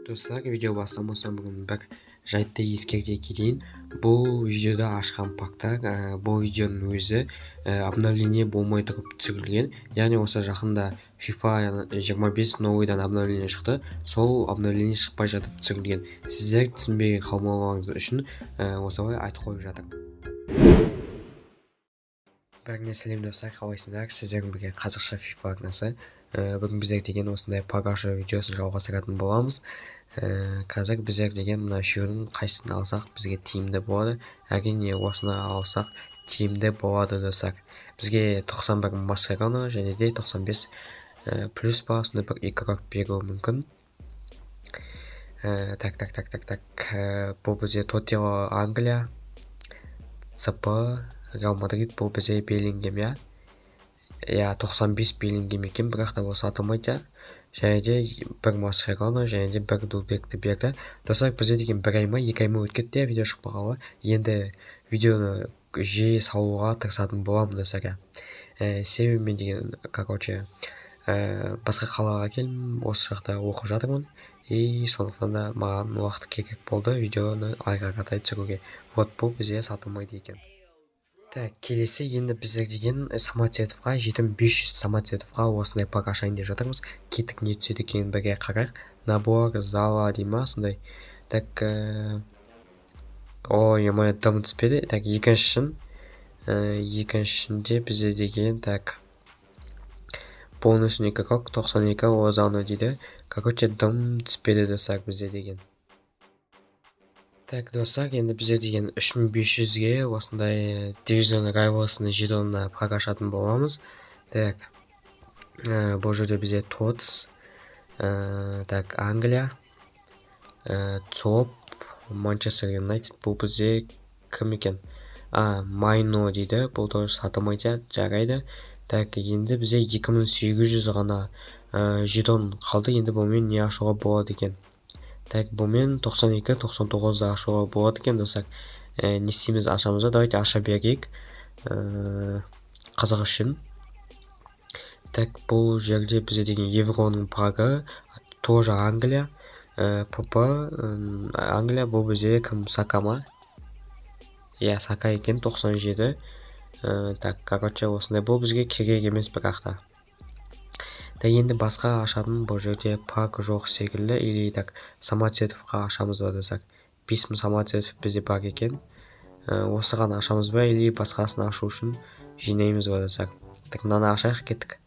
Достар, видео бастамастан бүгін бір жайтты ескерте кетейін. Бұл видеода ашқан пактар, бұл видеоның өзі обновление болмай тұрып түсірілген. Яғни осы жақында FIFA 25 новыйдан обновление шықты. Сол обновление шықпай жатып түсірілген. Сіздер түсінбеген қалмауларыңыз үшін осылай айтып қойып жатырмын. Бәріңе сәлем достар, қалайсыңдар? Сіздердің бірге қазақша FIFA арнасы. Бүгін біздер деген осындай пагашы видеосын жалғастыратын боламыз. Қазір біздер деген мына үшеуінің қайсысын алсақ бізге тиімді болады. Әрине осыны алсақ тиімді болады достар. Бізге 91 Маскерано және де 95 плюс бағасында бір игрок беруі мүмкін. Бұл бізде Тотио Англия, ЦП Реал Мадрид, бұл бізде Беллингем, я 95 Беллингем екен, бірақ та бұл сатылмайды. Және де бір Маскерано және де бір Дулбекті берді. Достар, бізде деген бір ай ма, 2 ай ма өткетті видео шықпағалы. Енді видеоны жиі салуға тырысатын боламын достар. Себебі мен деген, басқа қалаға келдім, осы жақта оқып жатырмын. И сондықтан да маған уақыт керек болды видеоны айға қаратай түсіруге. Вот бұл бізде сатылмайды екен. Келесі енді біздер деген Самоцветовқа 7500 Самоцветовқа осындай пак ашайын деп жатырмыз. Кетік не түседі екенін бірге қарайық. Набор зала дей ма сондай. Ой, моя дым түспеді. Екіншінде бізде деген полностью игрок 92 Лозано дейді. Дым түспеді достар бізде деген. Достар, енді біздер деген 3500-ге осындай Division Rivals'ны жетонына пак ашатын боламыз. Бұл жерде бізде Тотс, Англия, ЦОП, Манчестер Юнайтед, бұл бізде кім екен? Майно дейді, бұл тоже сатылмайды, жарайды. Енді бізде 2800 ғана жетон қалды, енді бұлмен не ашуға болады екен? Бұлмен 92-99-да ашуға болады екен достар. Не істейміз ашамызда? Давайте аша берейік. Қызық үшін. Бұл жерде бізде деген евроның пагы, тоже Англия. ПП Англия, бұл бізде кім? Сака ма? Сака екен 97. Осындай бұл бізге керек емес бірақта. Енді басқа ашатын бұл жерде пак жоқ секілді. Или Самоцветовқа ашамыз ба достар. 5000 Самоцветов бізде бар екен. Осыған ашамыз ба, или басқасын ашу үшін жинаймыз ба достар. Мынаны ашайық кеттік.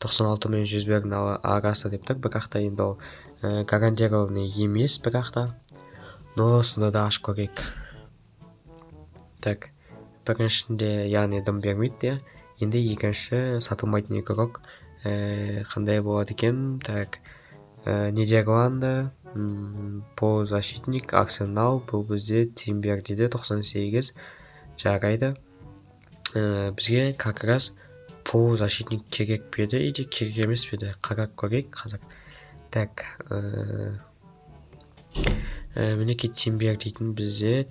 96 мен 101 арасы деп тұр. Бірақта енді ол гарантированный емес бірақта. Но сонда да ашып көрейік. Біріншінде яғни дым бермейді. Енді екінші сатылмайтын игрок қандай болады екен? Нидерланды, полузащитник, Арсенал, бұл бізде Тимбер дейді, 98 жарайды. Бізге как раз полузащитник керек беді, или керек емес беді, қарап көрейік қазір. Мінеке Тимбер дейтін бізде,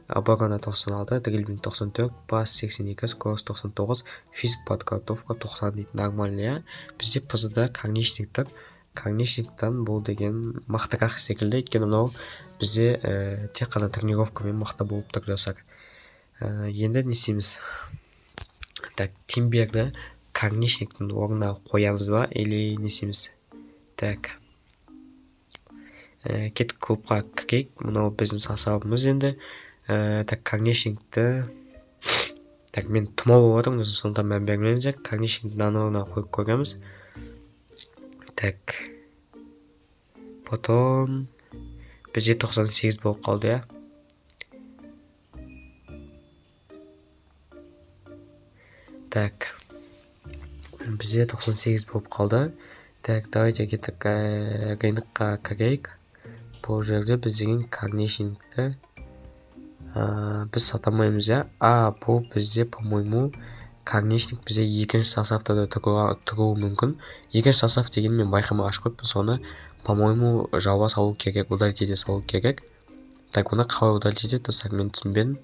оборона 96, дриблинг 94, пас 82, скорость 99, физик подготовка 90 дейді, нормальный. Бізде ПЗ-да Корнишник тұр. Корнишниктан бұл деген мақтырақ секілді, өйткені мынау бізде тек қана тренировкамен мақты болып тұр достар. Енді не істейміз? Тимберді Корнишниктің орнына қоямыз ба, или не істейміз? Кеттік клубқа кірейік. Мынау біздің сасабымыз енді. Корнишникті мен тұмау болатым, сондықтан мән бермеңіздер. Корнишникті орнына қойып көреміз. Потом бізде 98 болып қалды, Бізде 98 болып қалды. Давайте кеттік рынокқа кірейік. Бұл жерде біз деген Корнишникті біз сатамаймыз, бұл бізде, по-моему, Корнишник бізде екінші составта да тұруы мүмкін. Екінші состав деген мен байқамай ашып қойыппын, соны, по-моему, жауа салу керек, удалитеде салу керек. Оны қалай удалитеде, достар, мен түсінбедім.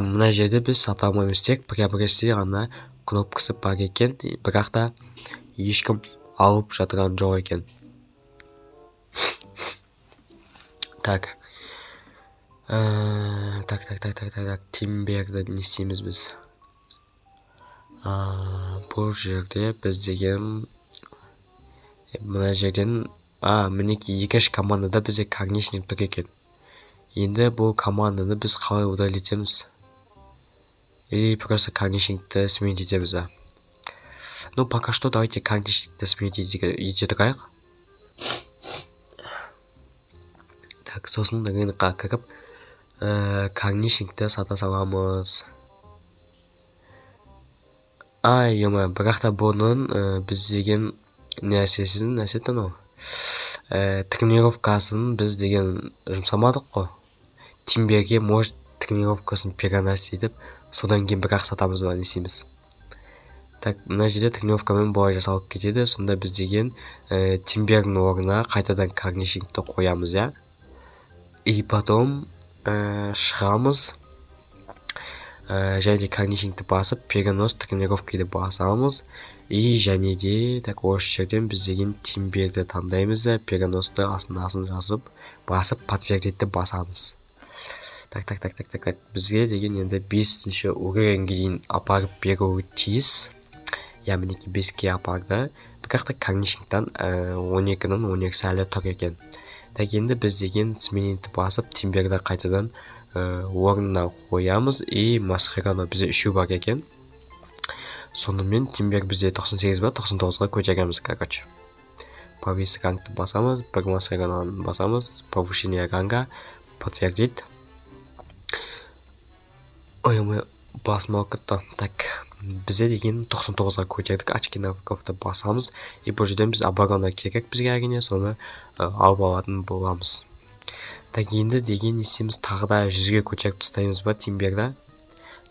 Мына жерде біз сата алмаймыз, тек приобрести ғана кнопкасы бар екен, бірақ та ешкім алып жатырған жоқ екен. Так. Так. Тимберді не істейміз біз? Бұл жерде біз деген мына жерден мінекей екінші командада бізде когнишник тұр екен. Енді бұл команданы біз қалай удалить етеміз? Или просто когнишникті сменить етеміз ба? Ну, пока что давайте когнишникті сменить ете тұрайық. Так, сосын рынокқа кіріп, когнишникті сата саламыз. Бірақ та бұның біз деген нәрсе танау. Тренировкасын біз деген жұмсамадық қой. Тимберге может тренировкасын переносить етіп, содан кейін бірақ сатамыз ба, не істейміз? Так, мына жерде тренировкамен былай жасалып кетеді. Сонда біз деген Тимбердің орнына қайтадан когнишникті қоямыз, я? И потом шығамыз. Және когнишникті басып, перенос тренировкайды басамыз. И және де, так, осы жерден біз деген Тимберді таңдаймыз да, переносты асын жазып, басып, подтвердитті басамыз. Так. Бізге деген енді 5-ші уровеньге дейін апарып беруі тиіс. Мінекей 5-ке апарды. Бірақ та когнишниктан 12-нің 12-сі әлі тұр екен. Так, енді біз деген сменитті басып, Тимберді қайтадан орнына қоямыз. И масқараны бізде 3 бар екен. Сонымен Тимбер бізде 98 ба, 99-ға көтереміз, короче. Повис рангты басамыз, бір масқараны басамыз, повышение ранга, подтвердить. Басмау кетті. Так, бізде деген 99-ға көтердік, очки навыковты басамыз. И бұл жерден біз оборона керек бізге әрине, соны алып алатын боламыз. Так, енді деген істейміз, тағы да 100-ге көтеріп тастаймыз ба Тимберді?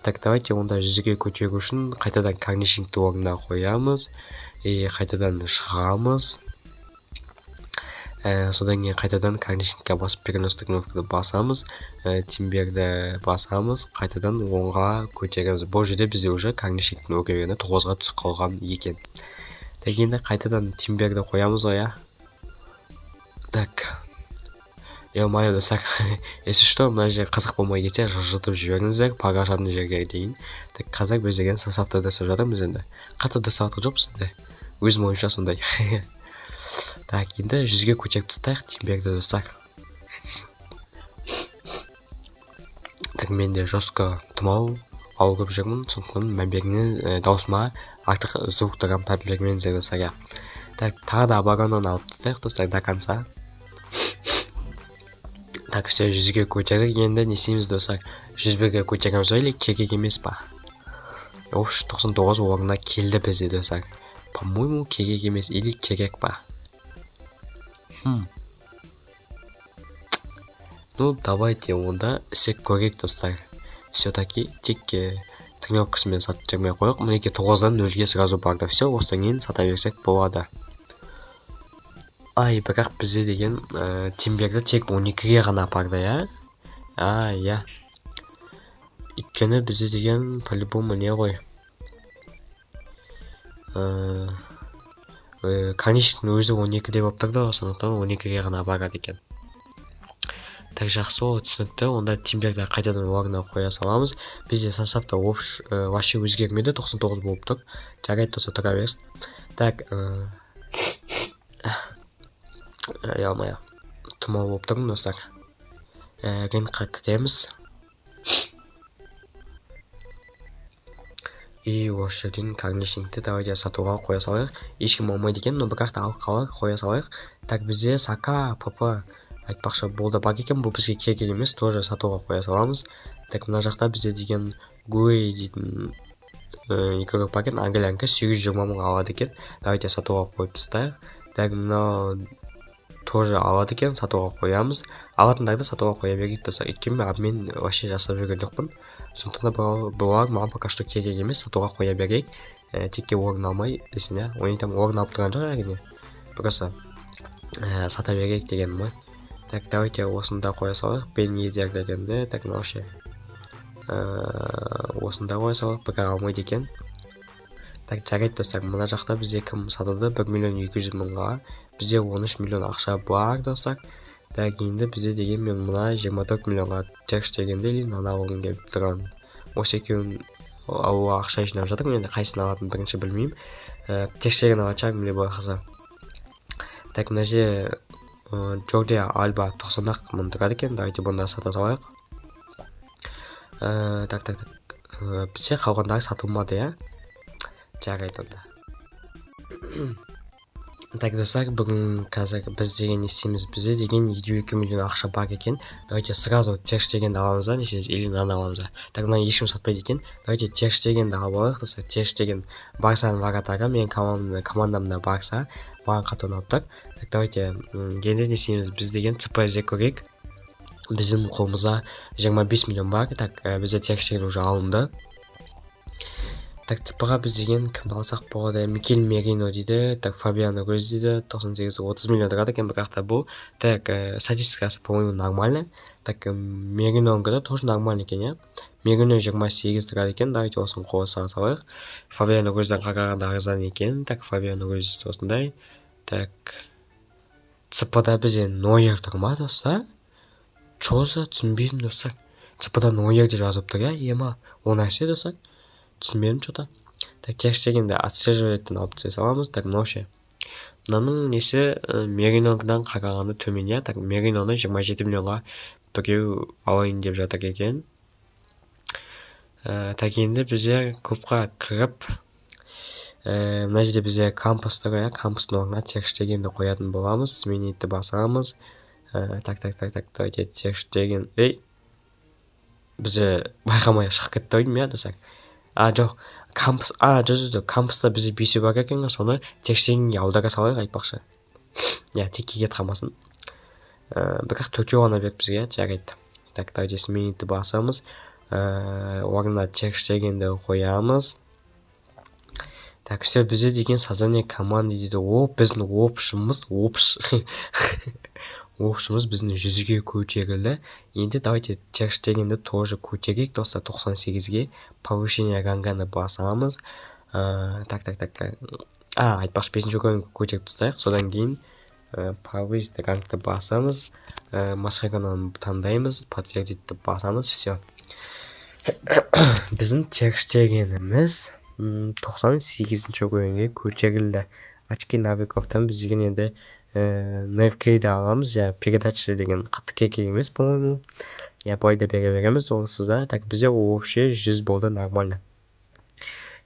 Так, давайте онда 100-ге көтеру үшін қайтадан когнишникті орнына қоямыз. И қайтадан шығамыз. Содан кейін қайтадан когнишникке басып, перенос тренировканы басамыз. Тимберді басамыз, қайтадан 10-ға көтереміз. Бұл жерде бізде уже когнишниктің уровені 9-ға түсіп қалған екен. Так, енді қайтадан Тимберді қоямыз ғой, я? Так. Мое достар, если что, мына жер қызық болмай кетсе, жылжытып жіберіңіздер, парашатын жерге дейін. Так, қазір біз деген составты жасап жатырмыз енді. Қатты жасап жоқпыз енді. Өзім ойымша сондай. Так, енді 100-ге көтеріп тастайық Тимберді достар. Так, менде жестко тұмау ауырып жүрмін, сондықтан мән бермей даусыма артық звук тұрған мән бермеңіздер достар. Так, тағы да оборонаны алып тастайық достар до конца. Так, все, 100-ге көтердік. Енді не істейміз достар? 101-ге көтереміз или керек емес па? 99 орнына келді бізде достар. По-моему, керек емес или керек па? Ну, давайте онда істеп көрейік достар. Все-таки тек тренировкасымен сатып жүрмей қойық. Мінеке 9-дан 0-ге сразу барды. Все, осыдан кейін сата берсек болады. Бірақ бізде деген Тимберді тек 12-ге ғана апарды, я? Я. Өйткені бізде деген по-любому не ғой? Конечный өзі 12-де болып тұрды, сондықтан 12-ге ғана апарады екен. Так, жақсы ол түсінікті. Онда Тимберді қайтадан орнына қоя саламыз. Бізде составта вообще өзгермеді, 99 болып тұр. Жарайды тұрса тұра берсін. Так, тұмау болып тұрмын достар. Рынокқа кіреміз. И осы жерден когнишникті давайте сатуға қоя салайық. Ешкім алмайды екен, но бірақ та алып қоя салайық. Так, бізде Сака, Папа айтпақшы болды бар екен, бұл бізге керек емес, тоже сатуға қоя саламыз. Так, мына жақта бізде деген Гуэй дейтін игрок бар екен, Англиянка 820 мың алады екен. Давайте сатуға қойып тастайық. Так, мына тоже алады екен, сатуға қоямыз. Алатындарды сатуға қоя берейік достар. Өйткені обмен вообще жасап жүрген жоқпын. Сондықтан бұлар маған пока что керек емес, сатуға қоя берейік. Текке орын алмай, десін, я? Оны там орын алып тұрған жоқ әрине. Просто сата берейік деген ма? Так, давайте осында қоя салайық. Бен едер дегенде, так, вообще осында қоя салайық, бірақ алмайды екен. Так, жарайды достар, мына жақта бізде кім сатылды? 1.200.000-ға. Бізде 13 миллион ақша бар достар. Так, енді бізде деген мен мына 24 миллионға текст дегенде ана алғым келіп тұрған. Осы екеуін алуға ақша жинап жатырмын. Енді қайсысын алатынын бірінші білмеймін. Текст деген алачағым ле байқаса. Так, мына жерде Джордия Альба 90-ақ мың тұрады екен. Давайте бұны сата салайық. Так. Бізде қалғандары сатылмады, я? Жарайды онда. Так, достар, бүгін қазір біз деген істейміз. Бізде деген 22 миллион ақша бар екен. Давайте сразу текст дегенді аламыз да, несеңіз, или наны аламыз да. Так, мына ешкім сатпайды екен. Давайте текст дегенді алып алайық, достар. Текст деген Барсаның варатағы, мен командамда Барса, маған қатты ұнап тұр. Так, давайте енді не істейміз? Біз деген ЦП іздеп көрейік. Біздің қолымызда 25 миллион бар. Так, бізде текст деген уже алынды. Так, ЦП-ға біз деген кімді алсақ болады? Микель Мерино дейді. Так, Фабиано Руиз дейді. 98-30 миллион тұрады екен, бірақ бұл. Так, статистикасы, по-моему, нормально. Так, Мериноның да тоже нормально екен, я? Мерино 28 тұрады екен. Давайте осыны қоса салайық. Фабиано Руизден қарағанда арзан екен. Так, Фабиано Руиз осындай. Так, ЦП-да бізде Нойер тұр ма, достар? Чоза, түсінбеймін, достар. ЦП-да Нойер деп жазып тұр, я? Ема, о нәрсе, достар. Түсінбедім что-то. Так, текст дегенде отслеживайтын опция саламыз. Так, мынаушы. Мынаның несі Меринодан қарағанда төмен, я? Так, Мериноны 27 миллионға біреу алайын деп жатыр екен. Так, енді бізде көпқа кіріп, мына жерде бізде кампус тұр, я? Кампустың орнына текст дегенді қоятын боламыз. Сменитті басамыз. Так, давайте текст деген. Бізде байқамай шығып кетті ойдым, я, достар. Жоқ, кампус, жоқ, кампуста бізде бесі бар екен, соны текстеңге аудара салайық айтпақшы. Текке кет қалмасын. Бірақ төртеу ғана берді бізге, жарайды. Так, давайте сменитті басамыз. Орнына текст дегенді қоямыз. Так, все, бізде деген создание команды дейді. Біздің опшымыз біздің 100-ге көтерілді. Енді давайте текст дегенді тоже көтерейік, достар, 98-ге. Повышение ранганы басамыз. Так. Айтпақшы 5-ші рангқа көтеріп тастайық. Содан кейін повысить рангты басамыз. Масқараны таңдаймыз. Подтвердитті басамыз. Все. Біздің текст дегеніміз 98-ші рангқа көтерілді. Очки навиковтан біз деген енді Неркейді аламыз, передача деген қатты керек емес, по-моему. Бойда бере береміз олсызда. Так, бізде вообще 100 болды, нормально.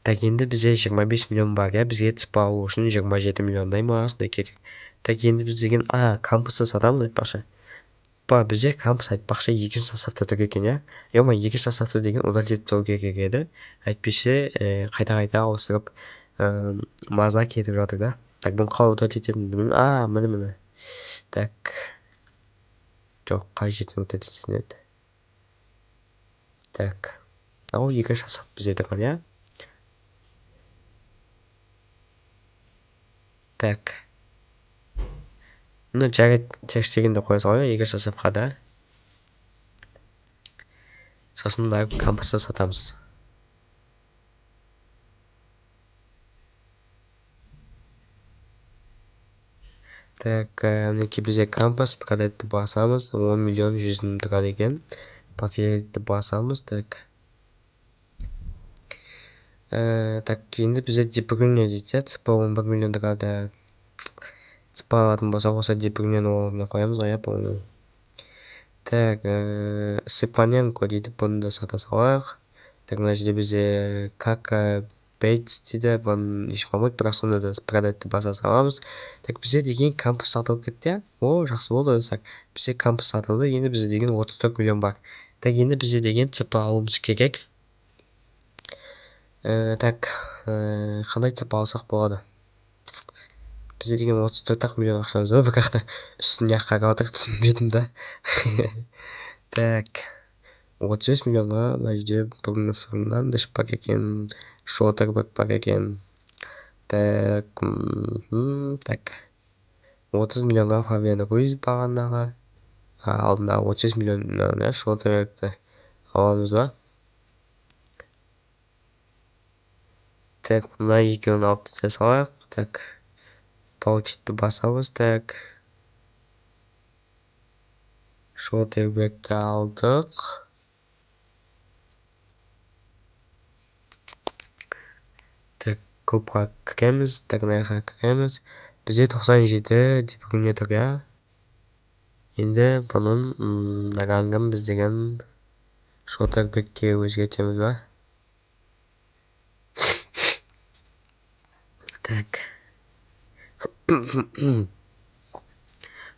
Так, енді бізде 25 миллион бар, я? Бізге ЦП алу үшін 27 миллиондай мағасында керек. Так, енді біз деген, кампусты сатамыз айтпақшы. Бізде кампус айтпақшы екінші составта тұр екен, я? Ема, екінші составта деген удалить етіп керек еді. Әйтпесе, қайта ауыстырып, маза кетіп жатыр да. Так, бұны қалай удалить ететін білмеймін. Міне. Так. Жоқ, қай жерден удалить ететін еді. Так. Екі состав бізде тұрған, я? Так. Мұны жарайды текст дегенді қоя салайық, екі составқа да. Сосын барып кампусты сатамыз. Так, мінеки бізде кампус, продайтты басамыз, 10 миллион 100 мың тұрады екен. Подтвердитті басамыз, так. Так, енді бізде депігіне дейді, ЦП 11 миллион тұрады. ЦП алатын болса қоса депігінен орнына қоямыз, по-моему. Так, Сепаненко дейді, бұны да сата салайық. Так, мына жерде бізде Кака Бейтс дейді, бұны еш қамайды, бірақ сонда да продайтты баса саламыз. Так, бізде деген кампус сатылып кетті, жақсы болды өсек. Бізде кампус сатылды, енді бізде деген 34 миллион бар. Так, енді бізде деген ЦП алуымыз керек. Так, қандай ЦП алсақ болады? Бізде деген 34 миллион ақшамыз бар, бірақ үстіне қарап отыр, түсінбедім да. Так, 35 миллионға мына жерде Бруно Фернандеш бар екен, Шоттерберг бар екен. Так, 30 миллионға Фабиано Руиз бағандағы. Алдында 35 миллион Шоттербергті аламыз ба? Так, мына екеуін алып тастай салайық. Так, получитті басамыз. Так, шоутербекті алдық. Так, клубқа кіреміз. Так, мына жаққа кіреміз. Бізде 97 деп көрініп тұр, иә. Енді бұның рангын біз деген шоутербекке өзгертеміз ба? Так.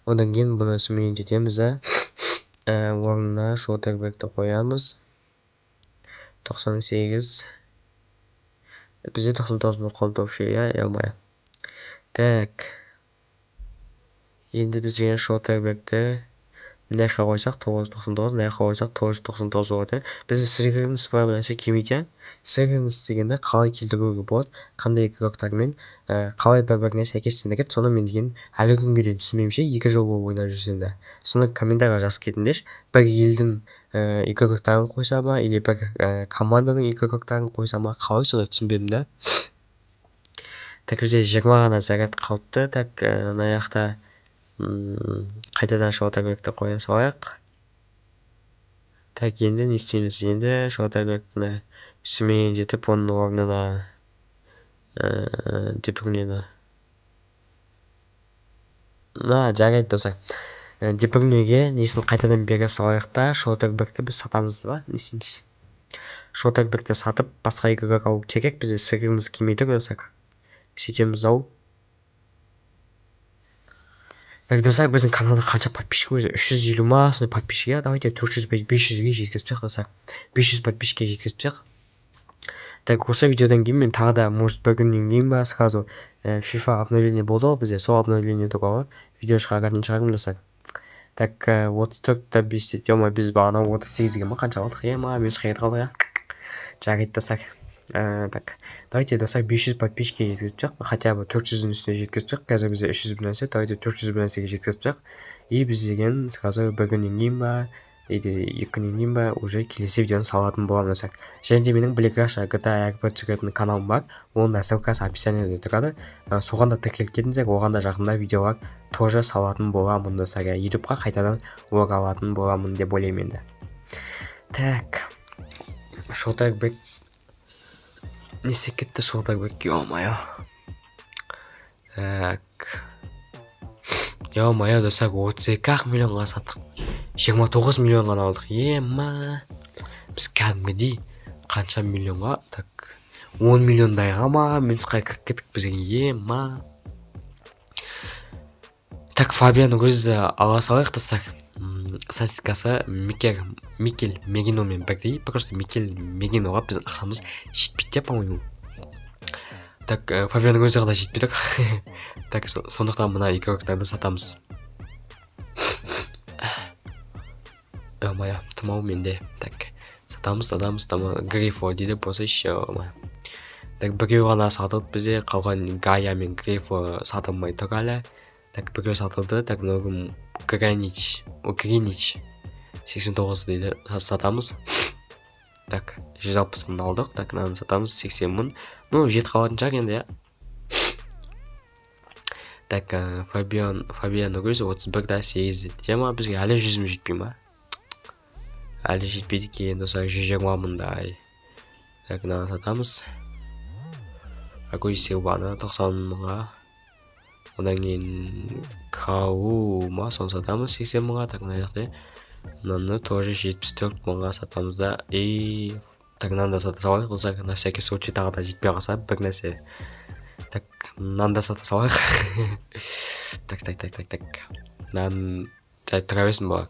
Одан кейін бұны сменить етеміз, орнына шоутербекті қоямыз. 98. Бізде 99 бұл қалды вообще, я. Так. Енді біз деген шоутербекті мына жаққа қойсақ 999, мына жаққа қойсақ 999 болады. Бізде сіргіріңіз бар нәрсе келмейді. Сіргіріңіз дегенде қалай келтіруге болады, қандай игроктармен қалай бір-біріне сәйкестендіреді, соны мен деген әлі күнге дейін түсінбеймін ше, 2 жыл болып ойнап жүрсем де. Соны комментарийға жазып кетіңдерші. Бір елдің игроктарын қойса ма, или бір команданың игроктарын қойса ма, қалай соны түсінбедім да. Так, бізде 20 ғана заряд қалыпты. Так, мына жақта қайтадан шоутербекті қоя салайық. Так, енді не істейміз? Енді шоутербекті сменить етіп, оның орнына депринені. Жарайды достар. Депринеге несін қайтадан бере салайық та, шоутербекті біз сатамыз ба? Не істейміз? Шоутербекті сатып, басқа игрок алу керек. Бізде сіргіміз келмейді достар. Сөйтеміз ау. Так, достар, біздің каналда қанша подписчик өзі? 350 ма, сондай подписчик, я. Давайте 400-500-ге жеткізпек достар. 500 подписчикке жеткізпек. Так, осы видеодан кейін мен тағы да, может, бір күннен кейін ба, сразу FIFA обновление болды ғой бізде, сол обновление туралы видео шығаратын шығармын достар. Так, 34-та 5-те, ема біз бағана 38-ге ма қанша алдық? Ема, біз қайыр қалды, жарайды достар. Так, давайте достар 500 подписчикке жеткізіп, хотя бы 400-дің үстіне жеткізіп, қазір бізде 300 бір нәрсе, давайте 400 бір нәрсеге жеткізіп, и біз деген сразу бір күннен кейін ба, или 2 күннен кейін ба, уже келесі видеоны салатын боламын достар. Және де менің Black GTA RP түсіретін каналым бар, оның да ссылкасы описаниеде тұрады. Соған да тіркеліп кетіңіздер, оған да жақында видеолар тоже салатын боламын достар. YouTubeға қайтадан оралатын боламын деп ойлаймын енді. Так, шоутербек несі кетті шоутербек, ё-моё. Так, ё-моё достар, 32 миллионға саттық. 29 миллион ғана алдық. Ема, біз кәдімгідей қанша миллионға? Так, 10 миллиондайға ма? Минсқа кіріп кеттік бізге. Ема. Так, Фабиан өзі ала салайық достар. Статистикасы Микель Мегиномен бірдей. Просто Микель Мегиноға біздің ақшамыз жетпейді, по-моему. Так, Фабиан өзі ғана жетпейді. Так, сондықтан мына игроктарды сатамыз. Ё-моё, тұмау менде. Так, сатамыз, Грифо дейді, болса ё-моё. Так, біреу ғана сатылып бізде, қалған Гая мен Грифо сатылмай тұр әлі. Так, біреу сатылды. Так, нөгім Гринич 89 дейді, сатамыз. Так, 160 мың алдық. Так, наны сатамыз 80 мың. Ну, жет қалатын шығар енді, я. Так, Фабиан өзі 31-да 8 дема, бізге әлі 100 мың жетпей ма? Әлі жетпейді кейін, достар, 120 мыңдай. Так, наны сатамыз. Агуи Силваны 90 мыңға. Одан кейін Кау ма, соны сатамыз 80 мыңға. Так, мына жақта. Мынаны тоже 74 мыңға сатамыз да. И так, мынаны да сата салайық, достар, на всякий случай тағы да жетпей қалса бір нәрсе. Так, мынаны да сата салайық. Так. Мынаны жайып тұра берсін болар.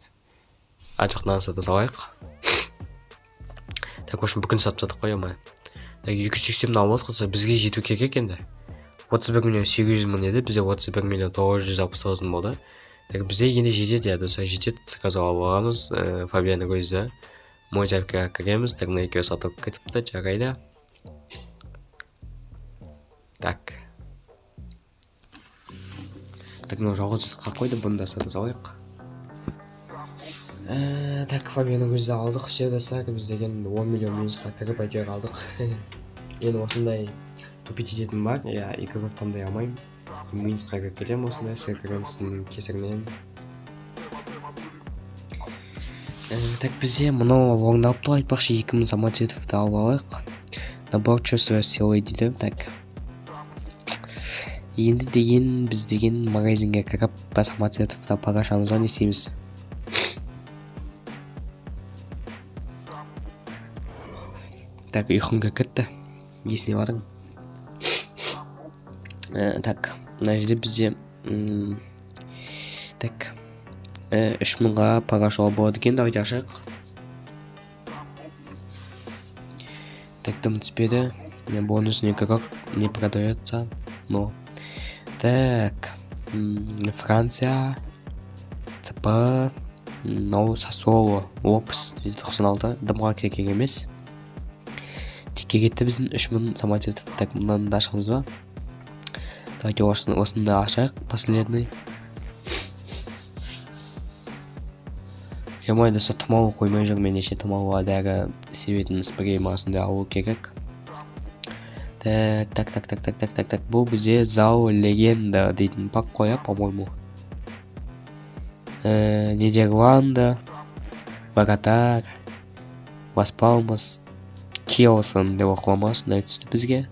Ачықнан сата салайық. Так, өшін бүкін сатып сатып қойамай. Так, 280 алып отқылса бізге жету керек енді. 31 миллион 800 мың еді, бізде 31 миллион 969 мың болды. Так, бізде енді жетеді, я достар, жетеді. Сразу алып аламыз. Фабианы көзі. Мой жайпқа кіреміз. Так, мына екеуі сатып кетіпті, жарайды. Так. Так, мына жалғыз қалып қойды, бұны да сата салайық. Так, Фабианы көзді алдық, все достар, біз деген 10 миллион минусқа кіріп әйтеуір алдық. Енді осындай тупить ететінім бар. Екі көп таңдай алмаймын. Минусқа кіріп кетемін осындай сіркіргеністің кесірінен. Так, бізде мынау орындалып тұр, айтпақшы 2000 самоцветовты алып алайық. Набор чувства силы дейді. Так. Енді деген біз деген магазинге кіріп самоцветовты погашамыз ба, не істейміз? Так, ұйқыңға кетті. Есіне бардың. Так, мына жерде бізде так 3000-ға погашуға болады екен. Давайте ашайық. Так, дым түспеді. Бонус никак не продается. Но. Так. Франция. ЦП. Но Сасуоло. Опс 96. Дымға керек емес. Текке кетті біздің 3000 самоцветов. Так, мұндан да ашамыз ба? Давайте осыны ашайық. Последний. Ямай даса тұмауы қоймай жүр, мен еше тұмауға дәрі себетін спреймасында алу керек. Так. Бұл бізе Зау Легенда дейтін пак қоя, по-моему. Нидерланды, Вратар, Лас Палмас, Келсон деп оқыламас, түсті бізге.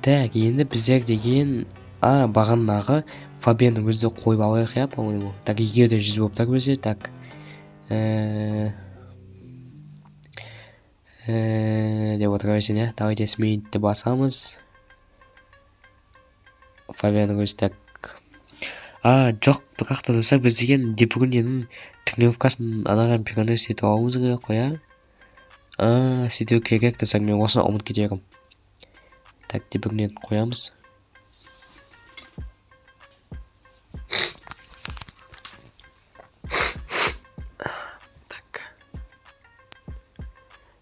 Так, енді біздер деген бағандағы Фабианның өзді қойып алайық, по-моему. Так, егерде 100 болып так бізде, так. Деп отырайсың, давайте сменитті басамыз. Фабианның өзі, так. Жоқ, бірақта достар, біз деген Депруненің тренировкасын анаған перенес етіп алуымыз керек қоя. Сөйтеу керек, достар, мен осыны ұмыт кетерім. Так, Депрунен қоямыз.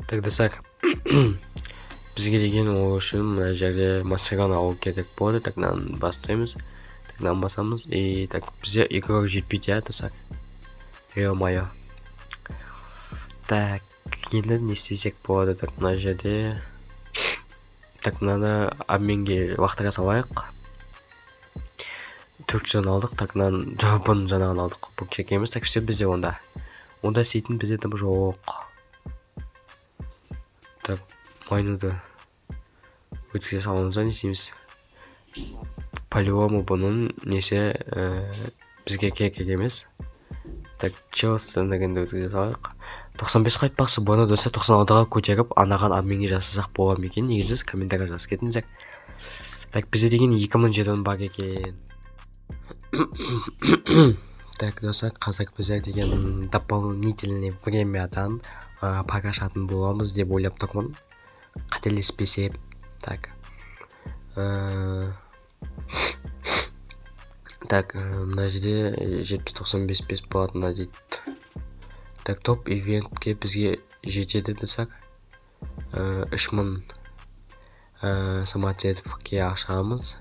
Так, достар, бізге деген ол үшін мына жерде Масераны алу керек болады. Так, мынаны бастаймыз. Так, мынаны басамыз. И так, бізде игрок жетпейді, достар. Ё-моё. Так, енді не істесек болады? Так, мына жерде. Так, мынаны обменге уақытыға салайық. 400 алдық. Так, мынаны жауабын жаңағын алдық. Бұл керек емес. Так, все бізде онда. Онда сейтін бізде дым жоқ. Так, майнуды өткізе саламыз, не істейміз? По-любому бұның несе бізге керек емес. Так, Челстен дегенде өткізе салайық. 95 қайтпақсы бұны доса 96-ға көтеріп, анаған обменге жасасақ болам екен. Негізіз комментария жазып кетіңіздер. Так, бізде деген 2000 жетон бар екен. Так, достар, қазір біздер деген дополнительный времядан погашатын боламыз деп ойлап тұрмын. Қателеспесе. Так. Так, мына жерде 70-95 болатына дейді. Так, топ ивентке бізге жетеді, достар. 3000 самоцветовке ашамыз.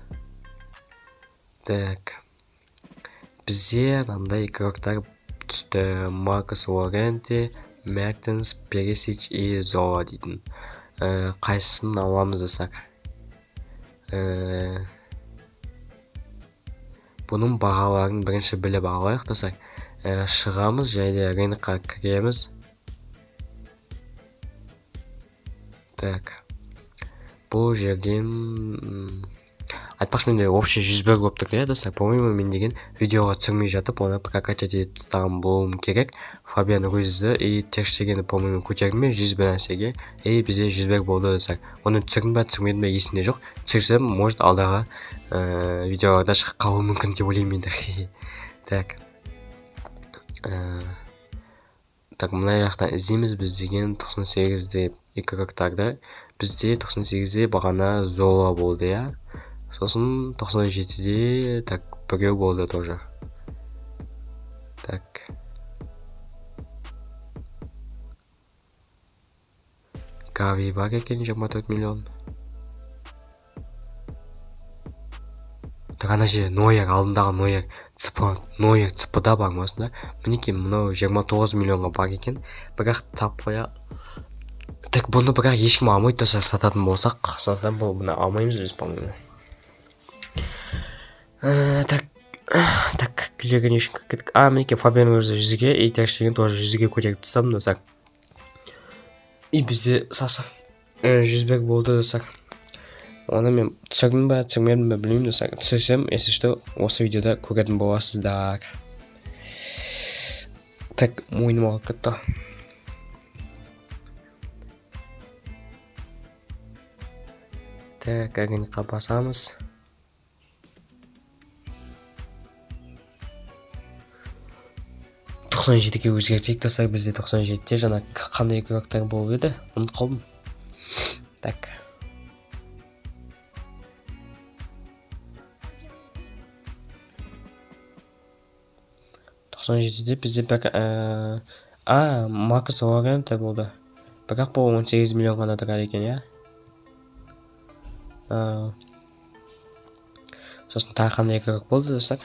Так. Бізде мынандай игроктар түсті. Маркос Лоренте, Мертенс, Пересич и Зола дейтін. Қайсысын аламыз, достар? Бұның бағаларын бірінші біліп алайық, достар. Шығамыз, және рынокқа кіреміз. Так. Бұл жерден айтпақшы менде общий 101 болып тұр, достар. По-моему, мен деген видеоға түсірмей жатып, оны прокачать етіп тастаған болуым керек. Фабиан Руизді и Терштегені, по-моему, көтермей 100 нәрсеге. Бізде 101 болды, достар. Оны түсірдім бе, түсірмедім бе, есімде жоқ. Түсірсем, может, алдағы видеоларда шығып қалуы мүмкін деп ойлаймын енді. Так. Так, мына жақтан іздейміз. Біз деген 98-де игроктарды. Бізде 98-де бағана Зола болды, Сосын 97-де, так, біреу болды тоже. Так. Gavi бар екен, 24 миллион. Так, ана же Нойер, алдындағы Нойер, Нойер ЦП-да бар масында. Мінекей, мынау 29 миллионға бар екен. Бірақ тап қоя. Так бұны бірақ ешкім алмайды достар, сататын болсақ, сондықтан бұны алмаймыз біз, по-моему. Так, клерге не үшін кеттік. Мінеке Фабианның өзі 100-ге, ATH деген тоже 100-ге көтеріп тастадым достар. И бізде саса 100 болды достар. Оны мен түсірдім ба, түсірмедім ба білмеймін достар. Түсірсем, если что, осы видеода көретін боласыздар. Так, мойным алып кетті. Так, агентқа басамыз. «97-ге өзгертейік достар, бізде 97-те жаңа қандай крактар болып еді, ұмытып қалдым. Так. «97-де бізде бір Маркус Лоренто болды. Бірақ бұл 18 миллион ғана тұрады екен, иә? Сосын тағы қандай крак болды достар.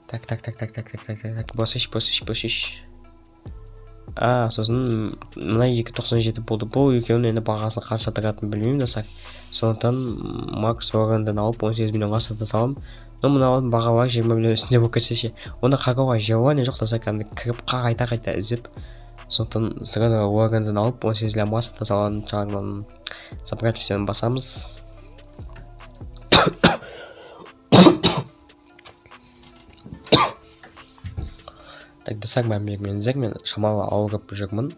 Так, босыш. Сосын мына 297 болды. Бұл екеуінің енді бағасын қанша тұратынын білмеймін достар. Сондықтан Маркус Лорентоны алып 18 миллионға сата салам. Но мына баға бар 20 миллион үстінде болып кетсе ше. Оны қарауға желание жоқ достар, кәдімгі кіріп қайта іздеп. Сондықтан сразу Лорентоны алып 18 миллионға сата салған шығармын. Собрать всені басамыз. Так, достар, мен шамалы ауырып жүрмін.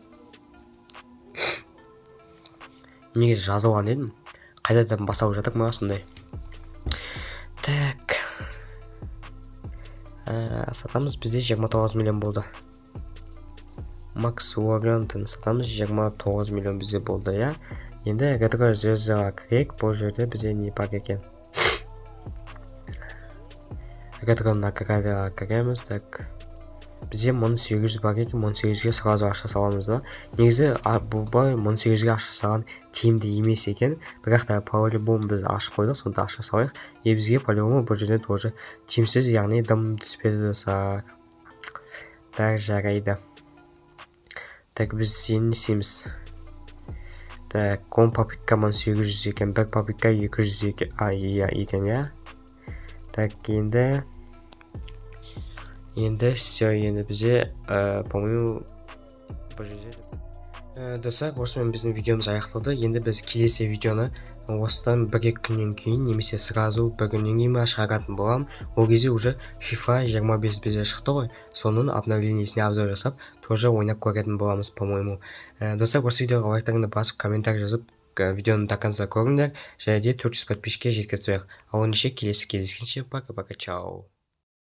Негізі жазып алған едім. Қайтадан бастап жатыр ма сондай. Так. Сатамыз, бізде 29 миллион болды. Макс Лорентоны сатамыз, 29 миллион бізде болды, иә. Енді ретро звездыға кірейік, бұл жерде бізде не бар екен. Ретроны кіреміз, так. Бізде 1800 бар екен, 1800-ге сразу аша саламыз да. Негізі бұл 1800-ге аша салған тиімді емес екен. Бірақ та по-любому біз ашып қойдық, сонда аша салайық. И бізге по-любому бұл жерден тоже тиімсіз, яғни дым түспеді достар. Так, жарайды. Так, біз енді істейміз. Так, 10 попытка 1800 екен, 1 попытка 200 екен, иә. Так, енді все, енді бізде, по-моему, бұл жерде. Достар, осымен біздің видеомыз аяқталды. Енді біз келесі видеоны осыдан 1-2 күннен кейін, немесе сразу 1 күннен кейін шығаратын болам. Ол кезде уже FIFA 25 бізде шықты ғой. Соның обновлениесіне обзор жасап, тоже ойнап көретін боламыз, по-моему. Достар, осы видеоға лайктарыңды басып, комментарий жазып, видеоны до конца көріңдер. Және де 400 подписчикке жеткізіп. Ал онша келесі кездескенше, пока-пока, чао.